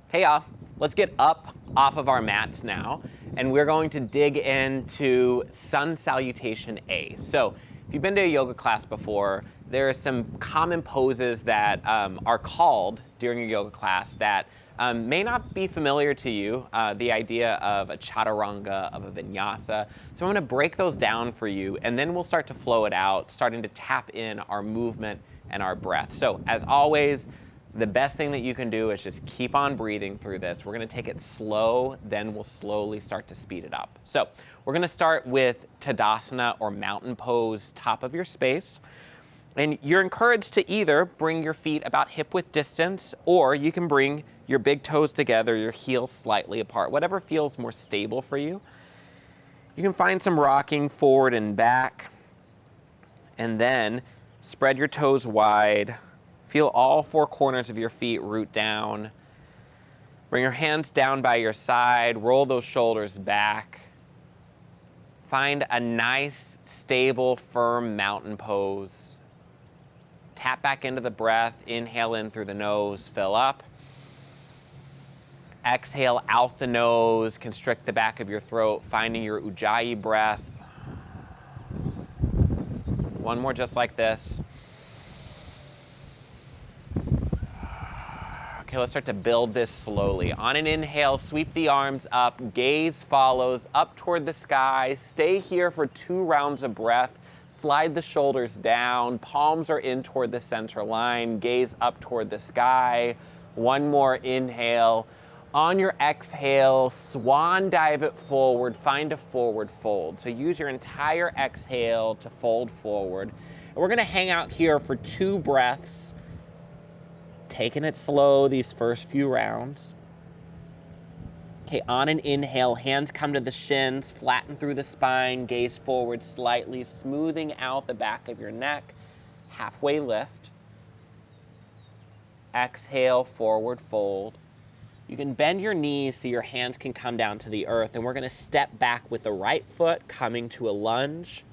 Hey y'all, let's get up off of our mats now, and we're going to dig into Sun Salutation A. So if you've been to a yoga class before, there are some common poses that are called during your yoga class that may not be familiar to you, the idea of a chaturanga, of a vinyasa. So I'm gonna break those down for you, and then we'll start to flow it out, starting to tap in our movement and our breath. So as always, the best thing that you can do is just keep on breathing through this. We're gonna take it slow, then we'll slowly start to speed it up. So we're gonna start with Tadasana, or mountain pose, top of your space. And you're encouraged to either bring your feet about hip-width distance, or you can bring your big toes together, your heels slightly apart, whatever feels more stable for you. You can find some rocking forward and back, and then spread your toes wide. Feel all four corners of your feet root down. Bring your hands down by your side, roll those shoulders back. Find a nice, stable, firm mountain pose. Tap back into the breath, inhale in through the nose, fill up. Exhale out the nose, constrict the back of your throat, finding your Ujjayi breath. One more just like this. Okay, let's start to build this slowly. On an inhale, sweep the arms up, gaze follows up toward the sky. Stay here for 2 rounds of breath. Slide the shoulders down, palms are in toward the center line, gaze up toward the sky. One more inhale. On your exhale, swan dive it forward, find a forward fold. So use your entire exhale to fold forward. And we're gonna hang out here for 2 breaths, taking it slow these first few rounds. Okay, on an inhale, hands come to the shins, flatten through the spine, gaze forward slightly, smoothing out the back of your neck, halfway lift. Exhale, forward fold. You can bend your knees so your hands can come down to the earth, and we're gonna step back with the right foot, coming to a lunge.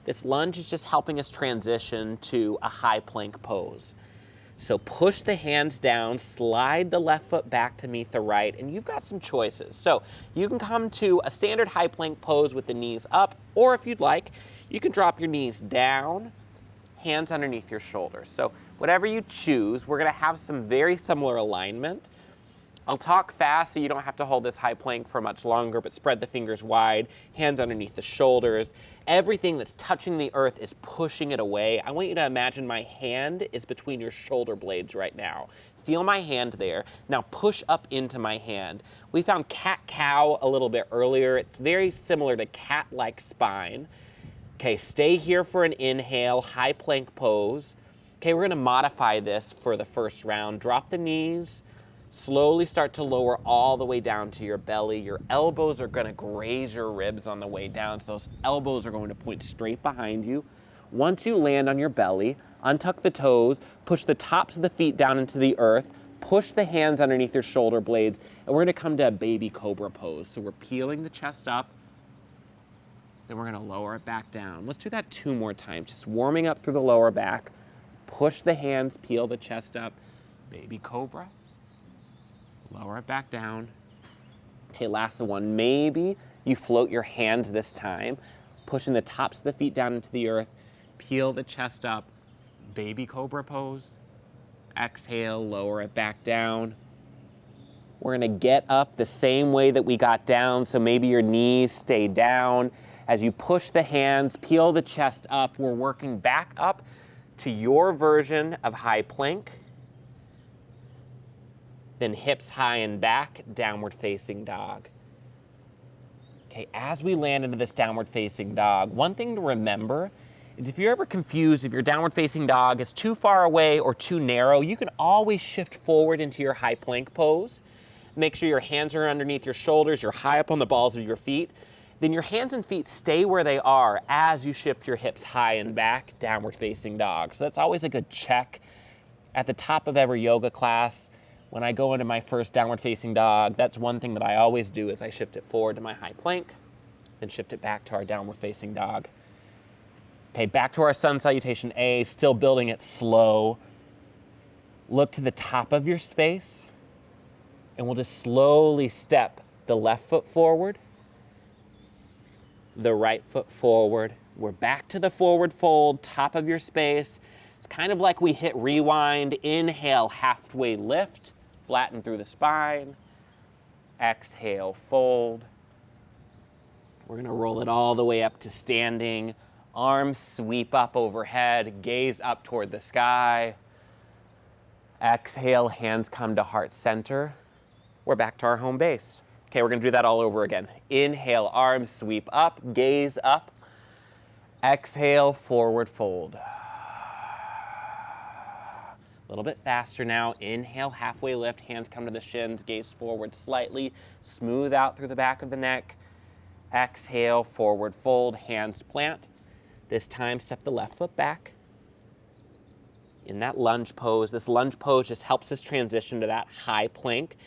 This lunge is just helping us transition to a high plank pose. So push the hands down, slide the left foot back to meet the right, and you've got some choices. So you can come to a standard high plank pose with the knees up, or if you'd like, you can drop your knees down, hands underneath your shoulders. So whatever you choose, we're gonna have some very similar alignment. I'll talk fast so you don't have to hold this high plank for much longer, but spread the fingers wide, hands underneath the shoulders. Everything that's touching the earth is pushing it away. I want you to imagine my hand is between your shoulder blades right now. Feel my hand there. Now push up into my hand. We found cat-cow a little bit earlier. It's very similar to cat-like spine. Okay, stay here for an inhale, high plank pose. Okay, we're gonna modify this for the first round. Drop the knees. Slowly start to lower all the way down to your belly. Your elbows are gonna graze your ribs on the way down, so those elbows are going to point straight behind you. Once you land on your belly, untuck the toes, push the tops of the feet down into the earth, push the hands underneath your shoulder blades, and we're gonna come to a baby cobra pose. So we're peeling the chest up, then we're gonna lower it back down. Let's do that 2 more times, just warming up through the lower back. Push the hands, peel the chest up, baby cobra. Lower it back down. Okay, last one. Maybe you float your hands this time, pushing the tops of the feet down into the earth, peel the chest up, baby cobra pose. Exhale, lower it back down. We're gonna get up the same way that we got down, so maybe your knees stay down. As you push the hands, peel the chest up, we're working back up to your version of high plank. Then hips high and back, downward facing dog. Okay, as we land into this downward facing dog, one thing to remember is if you're ever confused if your downward facing dog is too far away or too narrow, you can always shift forward into your high plank pose. Make sure your hands are underneath your shoulders, you're high up on the balls of your feet. Then your hands and feet stay where they are as you shift your hips high and back, downward facing dog. So that's always a good check at the top of every yoga class. When I go into my first downward facing dog, that's one thing that I always do is I shift it forward to my high plank, then shift it back to our downward facing dog. Okay, back to our Sun Salutation A, still building it slow. Look to the top of your space. And we'll just slowly step the left foot forward, the right foot forward. We're back to the forward fold, top of your space. It's kind of like we hit rewind. Inhale, halfway lift, flatten through the spine. Exhale, fold. We're gonna roll it all the way up to standing. Arms sweep up overhead, gaze up toward the sky. Exhale, hands come to heart center. We're back to our home base. Okay, we're gonna do that all over again. Inhale, arms sweep up, gaze up. Exhale, forward fold. A little bit faster now. Inhale, halfway lift, hands come to the shins, gaze forward slightly, smooth out through the back of the neck. Exhale, forward fold, hands plant. This time, step the left foot back. In that lunge pose, this lunge pose just helps us transition to that high plank.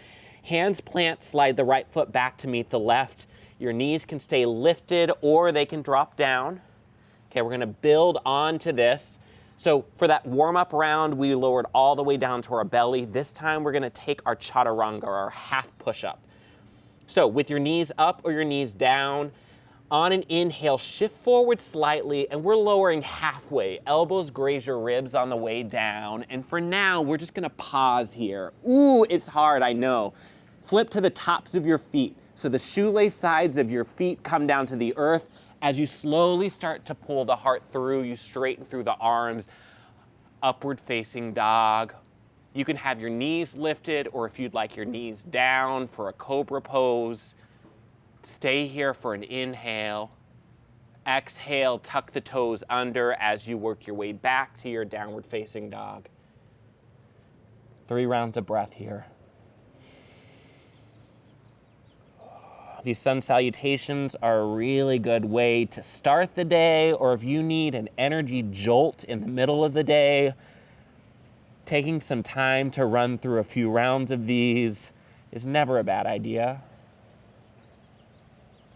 Hands plant, slide the right foot back to meet the left. Your knees can stay lifted or they can drop down. Okay, we're gonna build onto this. So for that warm-up round, we lowered all the way down to our belly. This time we're gonna take our chaturanga, or our half push-up. So with your knees up or your knees down, on an inhale, shift forward slightly, and we're lowering halfway. Elbows graze your ribs on the way down. And for now, we're just gonna pause here. Ooh, it's hard, I know. Flip to the tops of your feet. So the shoelace sides of your feet come down to the earth. As you slowly start to pull the heart through, you straighten through the arms, upward facing dog. You can have your knees lifted, or if you'd like your knees down for a cobra pose. Stay here for an inhale. Exhale, tuck the toes under as you work your way back to your downward facing dog. 3 rounds of breath here. These sun salutations are a really good way to start the day, or if you need an energy jolt in the middle of the day, taking some time to run through a few rounds of these is never a bad idea.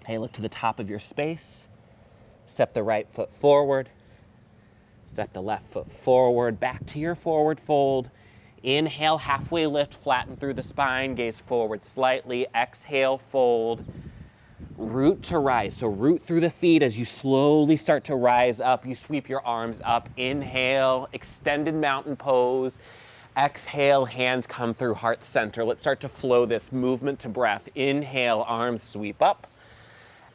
Okay, look to the top of your space. Step the right foot forward. Step the left foot forward, back to your forward fold. Inhale, halfway lift, flatten through the spine, gaze forward slightly. Exhale, fold. Root to rise. So root through the feet as you slowly start to rise up. You sweep your arms up. Inhale, extended mountain pose. Exhale, hands come through heart center. Let's start to flow this movement to breath. Inhale, arms sweep up.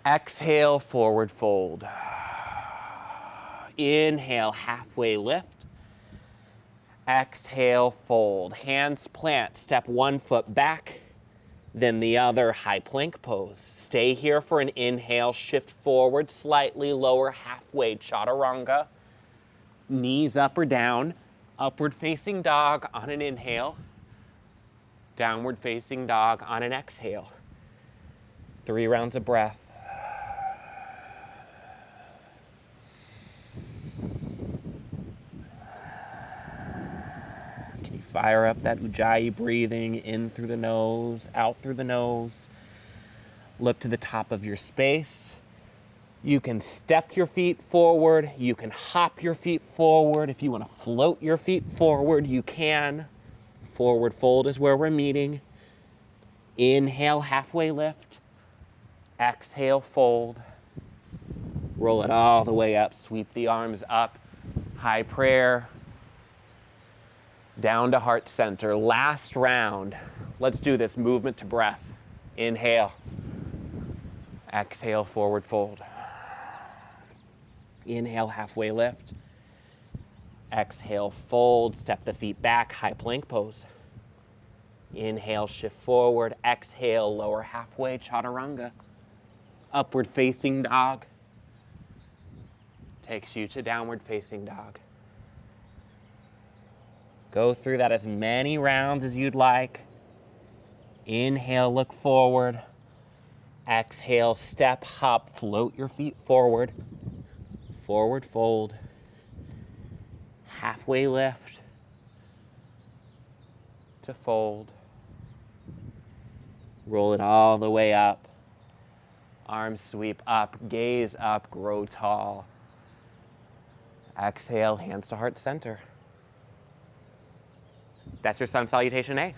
Exhale, forward fold. Inhale, halfway lift. Exhale, fold. Hands plant, step one foot back, then the other, high plank pose. Stay here for an inhale, shift forward slightly, lower halfway, chaturanga. Knees up or down, upward facing dog on an inhale, downward facing dog on an exhale. 3 rounds of breath. Fire up that Ujjayi breathing, in through the nose, out through the nose. Look to the top of your space. You can step your feet forward. You can hop your feet forward. If you want to float your feet forward, you can. Forward fold is where we're meeting. Inhale, halfway lift. Exhale, fold. Roll it all the way up. Sweep the arms up. High prayer. Down to heart center. Last round. Let's do this. Movement to breath. Inhale. Exhale, forward fold. Inhale, halfway lift. Exhale, fold. Step the feet back. High plank pose. Inhale, shift forward. Exhale, lower halfway, chaturanga. Upward facing dog. Takes you to downward facing dog. Go through that as many rounds as you'd like. Inhale, look forward. Exhale, step, hop, float your feet forward. Forward fold. Halfway lift. To fold. Roll it all the way up. Arms sweep up, gaze up, grow tall. Exhale, hands to heart center. That's your sun salutation A.